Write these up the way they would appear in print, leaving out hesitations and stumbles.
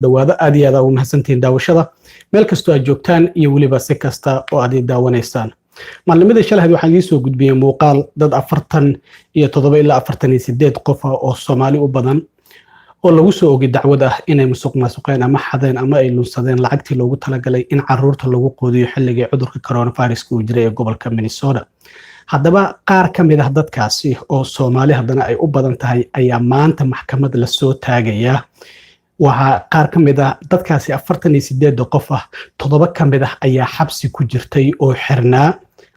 dhawaado aad iyo aad ugu mahadsantihiin daawashada meel kastoo aad joogtaan iyo weliba si kasta oo aad daawanaysaan. Maalmada shalay waxaan idin soo gudbiyay muuqaal dad 47 ilaa 48 qof oo Soomaali u badan oo lagu soo ogay dacwad ah inay musuqmaasuqeen ama xadeen ama ay lunsadeen lacagtii loogu talagalay in caruurta lagu qoodiyo xilligii cudurka coronavirus uu jiray ee gobolka Minnesota. haddaba qaar ka mid ah dadkaasi oo Soomaali haddana ay u badan tahay ayaa maanta maxkamad la soo taagaya. waxa qaar ka mid ah dadkaasi 48 qof ah 7 ka mid ah ayaa xabsi ku jirtay oo xirnaa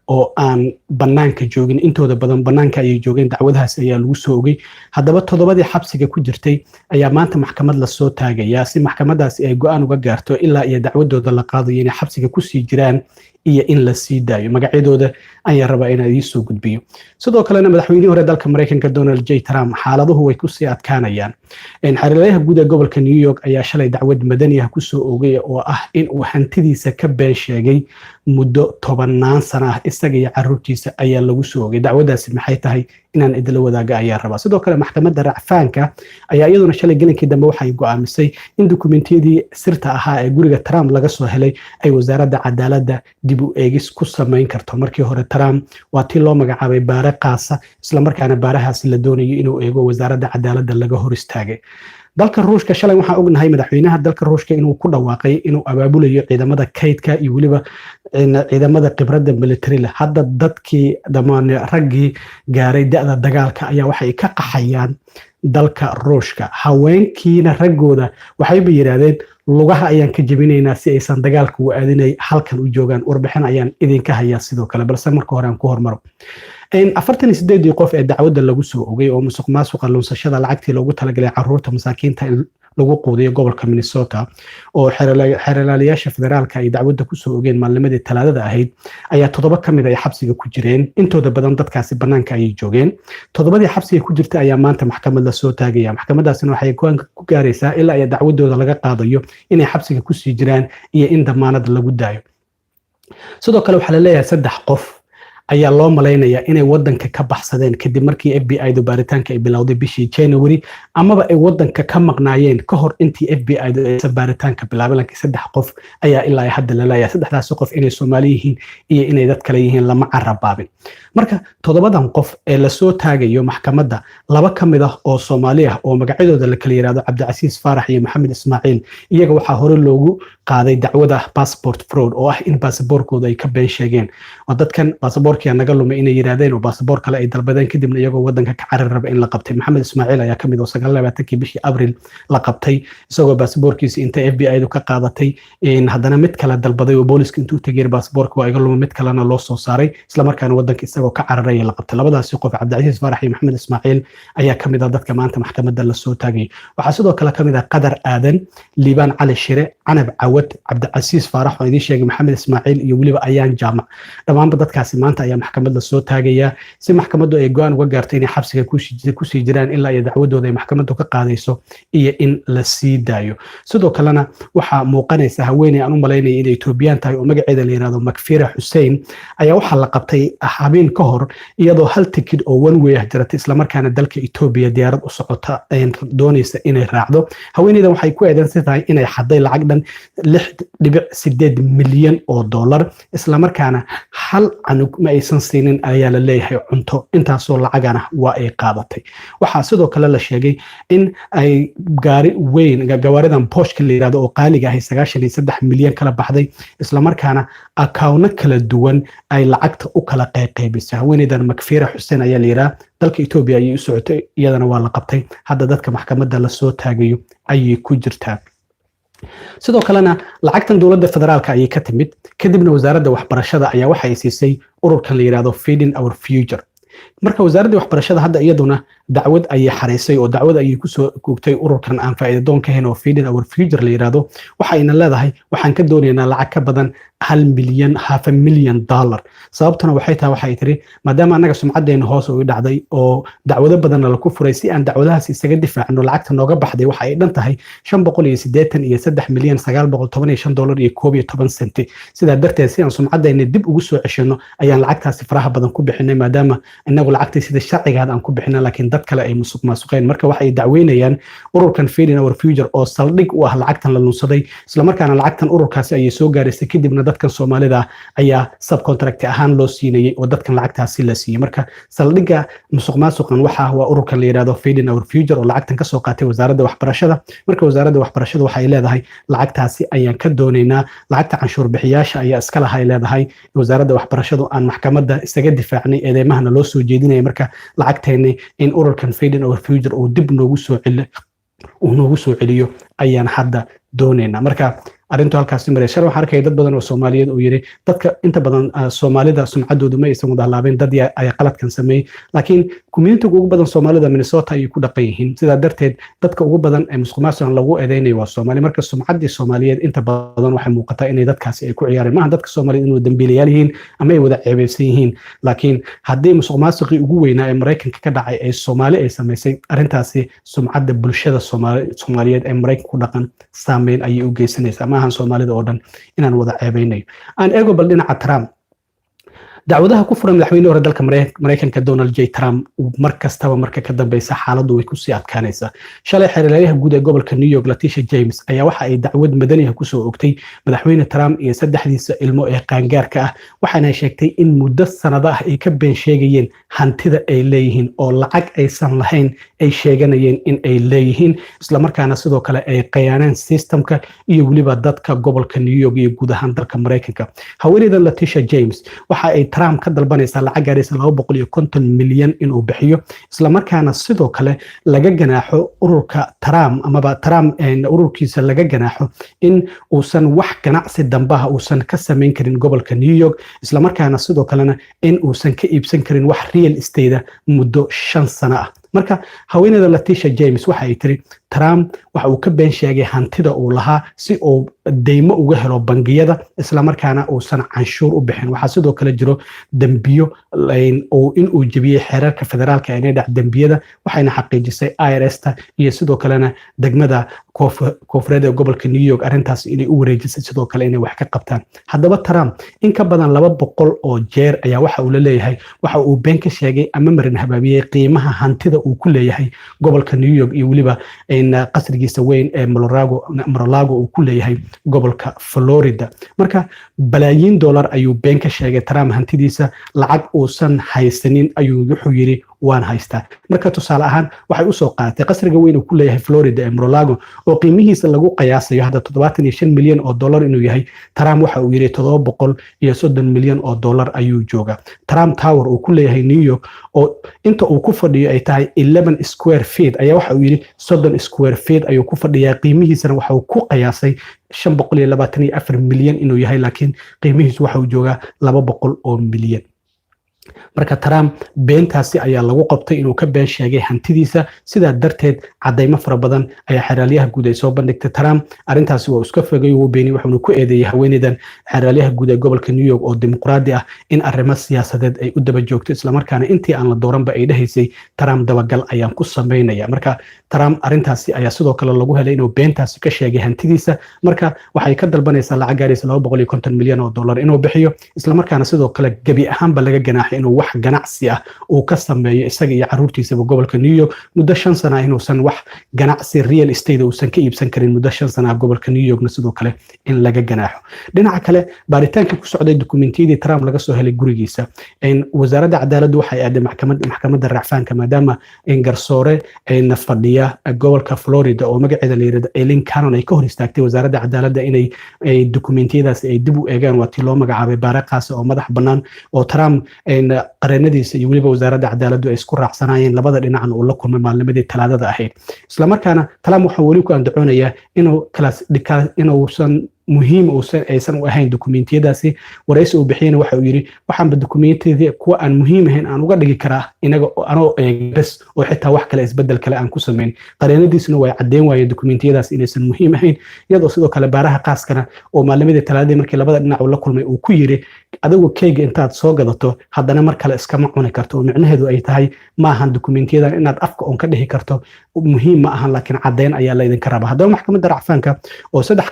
oo aan banaanka joogin, intooda badan banaanka ayay joogeen. dacwadahaas ayaa lagu soo ogay. haddaba 7 xabsiga ku jirtay ayaa maanta maxkamad la soo taagaya si maxkamadaasi ay go'aan uga gaarto ilaa iyo dacwadooda la qaadayo inay xabsiga ku sii jiraan iyo in la sii daayo. magacyadooda ayaan rabaa inaan idin soo gudbiyo. sidoo kalena madaxweynihii hore dalka Mareykanka Donald J. Trump xaaladuhu way ku sii adkaanayaan. xiriiryaha guud ee gobolka New York ayaa shalay dacwad madani ah ku soo ogay oo ah in uu hantidiisa ka been sheegay muddo 10 sano ah. isaga iyo carruurtiisa ayaa lagu soo ogay. dacwadaasi maxay tahay inaan idila wadaaga ayaa rabaa. sidoo kale maxkamadda racfaanka ayaa iyaduna shalay gelinkii dambe waxay go'aamisay in dukumentiyadii sirta ahaa ee guriga Trump laga soo helay ay wasaaradda cadaaladda dib u eegis ku samayn karto. markii hore Trump waa tii loo magacaabay baare qaasa, isla markaana baarahaasi la doonayo inuu eego wasaaradda cadaaladda laga hor istaagay. dalka Ruushka shalay waxaan ognahay madaxweynaha dalka Ruushka inuu ku dhawaaqay inuu abaabulayo ciidamada kaydka iyo weliba ciidamada khibradda military. hadda dadkii dhamaan raggii gaaray da'da dagaalka ayaa waxay ka qaxayaan dalka Ruushka. haweenkiina raggooda waxayba yiraahdeen lugaha ayaan ka jabinaynaa si aysan dagaalka u aadinay halkan u joogaan. warbixin ayaan idinka hayaa sidoo kale, balse marka hore aan ku hormaro. 48 qof ee dacwadda lagu soo ogay oo musuqmaasuqa lunsashada lacagtii loogu talagalay caruurta masaakiinta in lagu quudiyo gobolka Minnesota oo xeerlaalayaasha federaalka ay dacwadda ku soo ogeen maalmadii Talaadada ahayd ayaa 7 ka mid ah xabsiga ku jireen. intooda badan dadkaasi banaanka ayay joogeen. 7 xabsiga ku jirta ayaa maanta maxkamad la soo taagaya. maxkamadaasina waxay ku gaaraysaa ilaa ay dacwadooda laga qaadayo inay xabsiga ku sii jiraan iyo in damaanad lagu daayo. sidoo kale waxaa la leeyahay 3 qof ayaa loo malaynayaa inay wadanka ka baxsadeen kadib markii FBI baaritaanka ay bilowday bishii January, amaba ay wadanka ka maqnaayeen ka hor intii FBI ay baaritaanka bilaabeen. laakiin 3 qof ayaa ilaa hadda la leeyahay 3daas qof inay Soomaali yihiin iyo inay dad kale yihiin lama carabaabin. marka 7dan qof ee la soo taagayo maxkamadda 2 ka mid ah oo Soomaali ah oo magacyadooda la kala yiraahdo Cabdicasiis Faarax iyo Maxamed Ismaaciil, iyaga waxaa hore loogu qaaday dacwada passport fraud oo ah in baasaboorkooda ay ka been sheegeen. oo dadkan baasaboorkii naga lumay inay yiraahdeen oo baasaboor kale ay dalbadeen kadibna iyagoo wadanka ka carar raba in la qabtay. Maxamed Ismaaciil ayaa kamid ah 29 bishii Abriil la qabtay isagoo baasaboorkiisa inta FBI ka qaadatay in haddana mid kale dalbaday oo booliska intuu tagay baasaboorka waa iga lumay mid kalena loo soo saaray isla markaana wadanka isagoo ka cararay la qabtay. labadaas qof Cabdicasiis Faarax iyo Maxamed Ismaaciil ayaa kamid ah dadka maanta maxkamadda la soo taagay. waxaa sidoo kale kamid ah Qadar Aadan, Liibaan Cali Shire, Canab Cawad, Cabdicasiis Faarax oo idin sheegay, Maxamed Ismaaciil iyo weliba Ayaan Jaamac. dhamaanba dadkaasi maanta ayaa maxkamad la soo taagaya si maxkamaddu ay go'aan uga gaarto inay xabsiga ku sii jiraan ilaa ay dacwadooda ay maxkamaddu ka qaadayso iyo in la sii daayo. sidoo kalena waxaa muuqanaysa haweeney aan u malaynaya inay Etoobiyaan tahay oo magaceeda la yiraahdo Makfira Hussein ayaa waxaa la qabtay habeen ka hor iyadoo hal tikid oo one way ah jirtay isla markaana dalka Ethiopia diyaarad u socota ay doonaysa inay raacdo. haweeneydan waxay ku eedeysay tahay inay xaday lacag dhan 6.8 milyan oo dollar isla markaana hal canug ma aysan siinin ayaa la leeyahay cunto. intaasoo lacagana waa ay qaadatay. waxaa sidoo kale la sheegay in ay gaari weyn gawaaridan Porsche la yiraahdo oo qaaliga ah 93 milyan kala baxday isla markaana account kala duwan ay lacagta u kala qaybisay. haweeneydan Makfira Hussein ayaa la yiraahdaa dalka Ethiopia ayay u socotay, iyadana waa la qabtay. hadda dadka maxkamadda la soo taagayo ayay ku jirtaa. sidoo kalena lacagtan dowladda federaalka ayay ka timid kadibna wasaaradda waxbarashada ayaa waxay siisay ururkan la yiraahdo Feeding Our Future. marka wasaaradda waxbarashada hadda iyaduna dacwad ayay xareysay oo dacwad ayay ku soo koogtay ururkan aan faa'iido doon ka hayn oo Feeding Our Future la yiraahdo. waxayna leedahay waxaan ka doonaynaa lacag ka badan $500 milyan. sababtuna waxay tahay waxay tiri maadaama anaga sumcadeena hoos u dhacday oo dacwado badan la ku furay si aan dacwadahaas isaga difaacno lacagta nooga baxday waxa ay dhan tahay $583,915.12 sida darteed si aan sumcadeena dib ugu soo ceshano ayaan lacagtaasi faraha badan ku bixinay maadaama inagu lacagtii sida sharciga aan ku bixina laakiin dad kale ay musuq maasuqeen marka waxay dacweynayaan ururkan Feeding Our Future oo saldhig u ah lacagtan la lunsaday isla markaana lacagtan ururkaasi ay soo gaaraysa kadibna dadkan Soomaalida ayaa subcontract ahaan loo siinayay oo dadkan lacagtaasi la siiyay marka saldhiga musuq maasuqan waxa waa ururkan la yiraahdo Feeding Our Future oo lacagtan ka soo qaatay wasaaradda waxbarashada marka wasaaradda waxbarashada waxay leedahay lacagtaasi ayaan ka doonaynaa lacagta canshuur bixiyaasha ayaa iska lahay leedahay wasaaradda waxbarashadu aan maxkamadda isaga difaacnay eedeymahana loo soo jeedinaya marka lacagteena in ururkan Feeding Our Future oo dib noogu soo celiyo ayaan hadda doonaynaa marka arintu halkaasi mareyshay waxaan arkay dad badan oo Soomaaliyeed oo yiri dadka inta badan Soomaalida sumcadoodu ma aysan wada laabeen dad ay qaladkan sameeyay laakiin community ugu badan Soomaalida Minnesota ay ku dhaqan yihiin sida darteed dadka ugu badan ee musuqmaasuqan lagu eedeynay waa Soomaali marka sumcaddii Soomaaliyeed inta badan waxay muuqataa inay dadkaasi ay ku ciyaareen maaha dadka Soomaaliyeed inuu dambiilayaal yihiin ama ay wada ceebeysan yihiin laakiin haddii musuqmaasuqii ugu weynaa ee Mareykanka ka dhacay ay Soomaali ay sameysay arintaasi sumcadda bulshada Soomaaliyeed ee Mareykanka ku dhaqan saameyn ay u geysanaysaa maahan Soomaalida oo dhan inaan wada ceebeynayo aan eego bal dhinaca Trump dacwadaha ku furan madaxweyne hore dalka Mareykanka Donald J Trump markastaba marka ka dambaysa xaaladdu way ku sii adkaanaysaa shalay xiriiryaha guud ee gobolka New York Letitia James ayaa waxa ay dacwad madani ah ku soo ogtay madaxweyne Trump iyo saddexdiisa ilmo ee qaangaarka ah waxaana sheegtay in muddo sanado ah ay ka been sheegayeen hantida ay leeyihiin oo lacag aysan lahayn ay sheeganayeen in ay leeyihiin isla markaana sidoo kale ay qayaaneen systemka iyo waliba dadka gobolka New York iyo guud ahaan dalka Mareykanka haweeneyda Letitia James waxa ay Trump ka dalbanaysa lacag gaaraysa 250 milyan inuu bixiyo isla markaana sidoo kale laga ganaaxo ururka Trump amaba Trump ururkiisa laga ganaaxo in uusan wax ganacsi dambaha uusan ka sameyn karin gobolka New York isla markaana sidoo kalena in uusan ka iibsan karin wax real estate muddo 5 sano ah marka haweeneyda Letitia James waxa ay tiri Trump waxa uu ka been sheegay hantida uu lahaa si uu deymo uga helo bangiyada isla markaana uusan canshuur u bixin waxa sidoo kale jiro dambiyo oo in uu jabiyay xeerarka federaalka ee dhac dambiyada waxayna xaqiijisay IRS-ta iyo sidoo kalena degmada koonfureed ee gobolka New York arintaas inay u wareejisay sidoo kale inay wax ka qabtaan haddaba Trump in ka badan 200 oo jeer ayaa waxa uu leeyahay waxa uu been ka sheegay ama marin habaabiyay qiimaha hantida uu ku leeyahay gobolka New York iyo waliba qasrigiisa weyn ee Mar-a-Lago uu ku leeyahay gobolka Florida marka balaayiin dollar ayuu been ka sheegay Trump hantidiisa lacag uusan haysanin ayuu wuxuu yiri waan haystaa marka tusaale ahaan waxay u soo qaatay qasriga weyn uu ku leeyahay Florida ee Mar-a-Lago oo qiimihiisa lagu qiyaasayo hadda 75 milyan oo dollar inuu yahay Trump waxa uu yiri 730 milyan oo dollar ayuu jooga Trump Tower uu ku leeyahay New York oo inta uu ku fadhiyo ay tahay 11 square feet ayaa waxa uu yiri 30 square feet ayuu ku fadhiyaa qiimihiisana waxa uu ku qiyaasay 524 milyan inuu yahay laakiin qiimihiisu waxa uu joogaa 200 oo milyan marka Trump beentaasi ayaa lagu qabtay inuu ka been sheegay hantidiisa sida darteed cadeymo fara badan ayaa xeraalyaha guud ay soo bandhigtay Trump arintaasi waa iska fogay oo beeniyay wuxuu ku eedeeyay haweeneydan xeraalyaha guud ee gobolka New York oo dimuqraadi ah in arrimo siyaasadeed ay u daba joogto isla markaana intii aan la dooranba ay dhahaysay Trump dabagal ayaan ku sameynaya marka Trump arintaasi ayaa sidoo kale lagu helay inuu beentaasi ka sheegay hantidiisa marka waxay ka dalbanaysaa lacag gaaraysa 250 milyan oo dollar inuu bixiyo isla markaana sidoo kale gabi ahaanba laga ganaaxay inuu wax ganacsi ah uu ka sameeyo isaga iyo caruurtiisa gobolka New York muddo 5 sano inuusan wax ganacsi real estate uusan ka iibsan karin muddo 5 sano gobolka New York sidoo kale in laga ganaaxo dhinaca kale baaritaanka ku socday dokumentiyada Trump laga soo helay gurigiisa in wasaaradda cadaaladda waxay aaday maxkamadda racfaanka maadaama in garsoore ay fadhiya gobolka Florida oo magaceeda la yiraahdo Ellen Cannon ay ka hor istaagtay wasaaradda cadaaladda inay dokumentiyadaas ay dib u eegaan watii loo magacaabay baaraqaas oo madax bannaan oo Trump qareenadiisa iyo waliba wasaaradda cadaaladdu ay isku raacsanayeen labada dhinacna uu la kulmay maalmadii talaadada ahayd isla markaana Trump waxa wali ku andacoonayaa inuusan muhiim aysan u ahayn dokumentiyadaasi waraysi uu bixiyana waxa uu yiri waxaanba dokumentiyada kuwa aan muhiim ahayn aan uga dhigi karaa inaga anoo bas oo xitaa wax kale isbedel kale aan ku sameyn qareenadiisuna way cadeen waayeen dokumentiyadaas inaysan muhiim ahayn iyadoo sidoo kale baaraha qaaskana oo maalmadii talaadada markii labada dhinac uu la kulmay uu ku yiri adigu keyga intaad soo gadato haddana mar kale iskama cuni karto oo micnaheedu ay tahay ma ahan dokumentiyadan inaad afka on ka dhihi karto muhiim ma ahan laakiin cadeen ayaa la idinka rabaa haddaba maxkamadda racfaanka oo saddex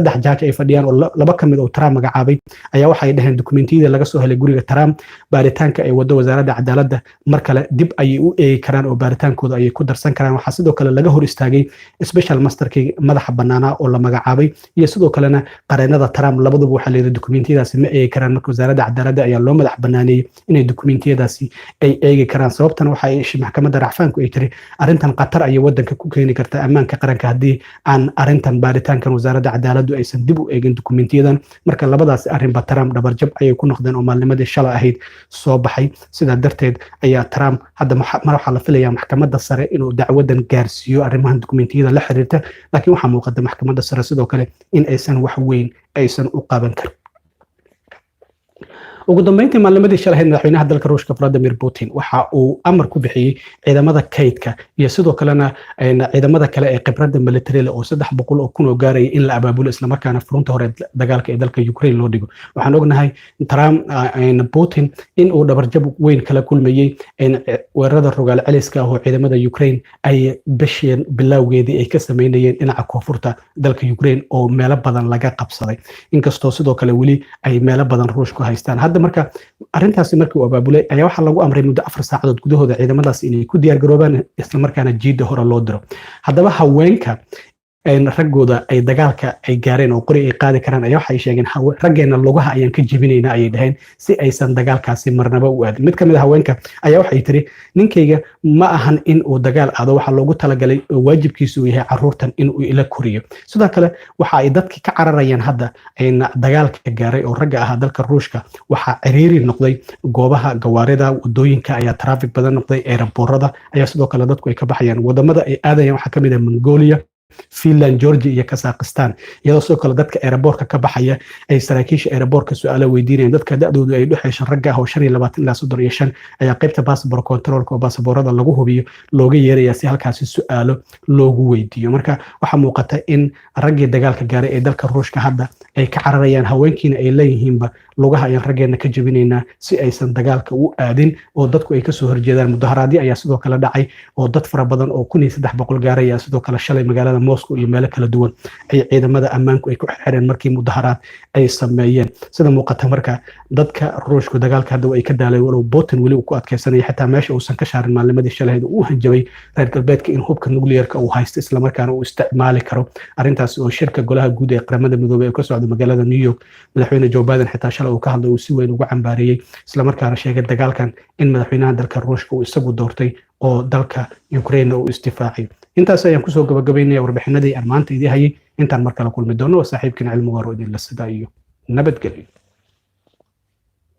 saddex jaaj ay fadhiyaan oo laba ka mid oo Trump magacaabay ayaa waxay dhaheen dukumentiyada laga soo helay guriga Trump baaritaanka ay wado wasaaradda cadaaladda mar kale dib ayay u eegi karaan oo baaritaankooda ayay ku darsan karaan waxaa sidoo kale laga hor istaagay special masterkii madaxa bannaanaa oo la magacaabay iyo sidoo kalena qareenada Trump labaduba waxaa leedahay dukumentiyadaasi ma eegi karaan marka wasaaradda cadaaladda ayaa loo madax banaaneeyay inay dukumentiyadaasi ay eegi karaan sababtan waxa ay maxkamadda racfaanku ay tiri arrintan qatar ayay wadanka ku keeni kartaa ammaanka qaranka haddii aan arrintan baaritaankan wasaaradda cadaaladdu aysan dib u eegin dukumentiyadan marka labadaas arrinba Trump dhabarjab ayay ku noqdeen oo maalnimadii shalay ahayd soo baxay sidaa darteed ayaa Trump hadda mar waxaa la filayaa maxkamadda sare inuu dacwadan gaarsiiyo arrimahan dukumentiyada la xiriirta laakiin waxaa muuqata maxkamadda sare sidoo kale in aysan wax weyn aysan u qaban karin ugu dambeyntii maalnimadii shalay madaxweynaha dalka Ruushka Vladimir Putin waxa uu amar ku bixiyay ciidamada kaydka iyo sidoo kalena ciidamada kale ee khibradda military oo 300 oo kun oo gaaray in la abaabulo isla markaana furunta hore dagaalka ee dalka Ukraine loo dhigo waxaan ognahay Trump Putin in uu dhabarjab weyn kala kulmayay weerarada rogaal celiska oo ciidamada Ukraine ay bisheen bilowgeedii ay ka sameeyeen dhinaca koonfurta dalka Ukraine oo meelo badan laga qabsaday inkastoo sidoo kale wali ay meelo badan Ruushku haystaan hadda marka arrintaasi markii uu abaabulay ayaa waxa lagu amray muddo 4 saacadood gudahooda ciidamadaas inay ku diyaar garoobaan isla markaana jiida hore loo diro haddaba haweenka raggooda ay dagaalka ay gaareen oo qori ay qaadi karaan ayaa waxay sheegeen raggeena lugaha ayaan ka jibinaynaa ayay dhaheen si aysan dagaalkaasi marnaba u aadin mid ka mid ah haweenka ayaa waxay tiri ninkayga ma ahan in uu dagaal aado waxa loogu talagalay waajibkiisu uu yahay caruurtan in uu ila koriyo sidoo kale waxa ay dadka ka cararayaan hadda dagaalka gaaray oo ragga ah dalka Ruushka waxa ciriiri noqday goobaha gawaarida wadooyinka ayaa traffic badan noqday airportada ayaa sidoo kale dadku ay ka baxayaan wadamada ay aadayaan waxa kamid ah Mongolia Finland, Georgia iyo Kazakhstan iyadoo sidoo kale dadka airportka ka baxaya ay saraakiisha airportka su'aalo weydiinayaan dadka da'doodu ay dhuxaysan ragga ah oo 25 ilaa 35 ayaa qaybta passport controlka oo passportada lagu hubiyo looga yeerayaa si halkaasi su'aalo loogu weydiiyo marka waxa muuqata in raggii dagaalka gaaray ee dalka Ruushka hadda ay ka cararayaan haweenkiina ay leeyihiinba lugaha ayaan raggeena ka jabinaynaa si aysan dagaalka u aadin oo dadku ay ka soo horjeedaan mudaharaadyo ayaa sidoo kale dhacay oo dad fara badan oo 1300 gaaraya sidoo kale shalay magaalada Moscow iyo meelo kala duwan ay ciidamada ammaanku ay ku xireen markii mudaharaad ay sameeyeen sida muuqata marka dadka Ruushku dagaalka hadda ay ka daalay walow Putin wali uu ku adkeysanay xitaa meesha uusan ka shaarin maalnimadii shalay uu hanjabay reer galbeedka in hubka nuclearka uu haysto isla markaana uu isticmaali karo arrintaas oo shirka golaha guud ee qaramada midoobay ee ka socda magaalada New York madaxweyne Joe Biden xitaa shalay uu ka hadlay uu si weyn ugu cambaareeyay isla markaana sheegay dagaalkan in madaxweynaha dalka Ruushka uu isagu doortay oo dalka Ukraine uu istifaaciyo intaas ayaan kusoo gabagabaynaya warbixinadii aan maanta idin hayay intaan mar kale kulmi doono saaxiibkina cilmi waaro idin la sida iyo nabadgelyo